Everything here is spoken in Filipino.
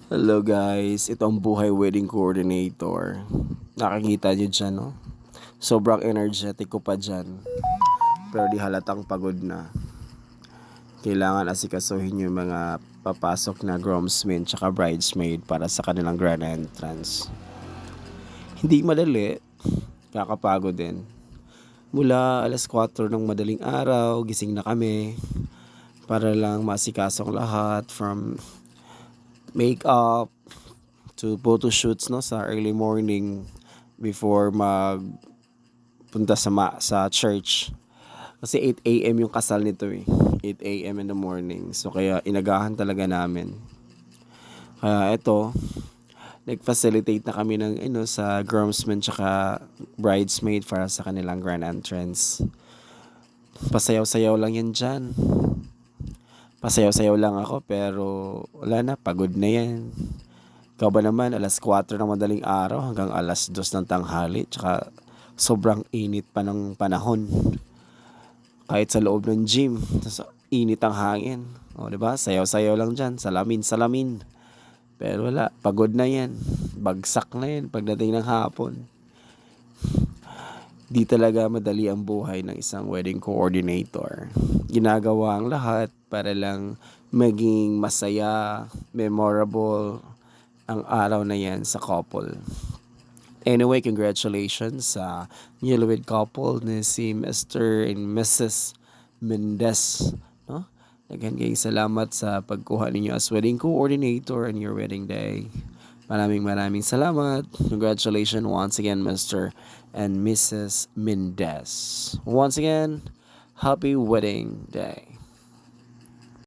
Hello guys, ito ang buhay wedding coordinator. Nakikita niyo dyan, no? Sobrang energetic ko pa dyan. Pero di halatang pagod na. Kailangan asikasuhin yung mga papasok na groomsmen tsaka bridesmaid para sa kanilang grand entrance. Hindi madali, kakapagod din. Mula alas 4 ng madaling araw, gising na kami para lang masikasong lahat from makeup to photo shoots no sa early morning before magpunta sa church. Kasi 8 a.m. yung kasal nito eh. 8 a.m. in the morning. So kaya inagahan talaga namin. Kaya ito, nag-facilitate na kami ng sa groomsmen tsaka bridesmaid para sa kanilang grand entrance. Pasayaw-sayaw lang yan dyan. Pasayaw-sayaw lang ako pero wala na, pagod na yan. Ikaw ba naman, alas 4 ng madaling araw hanggang alas 2 ng tanghali, tsaka sobrang init pa ng panahon. Kahit sa loob ng gym, tas init ang hangin. O, di ba? Sayaw-sayaw lang dyan, salamin-salamin. Pero wala, pagod na yan. Bagsak na yan pagdating ng hapon. Di talaga madali ang buhay ng isang wedding coordinator. Ginagawa ang lahat para lang maging masaya, memorable ang araw na yan sa couple. Anyway, congratulations sa newlywed couple ni si Mr. and Mrs. Mendez. No? Again, guys, salamat sa pagkuha ninyo as wedding coordinator on your wedding day. Maraming salamat. Congratulations once again, Mr. and Mrs. Mendez. Once again, happy wedding day.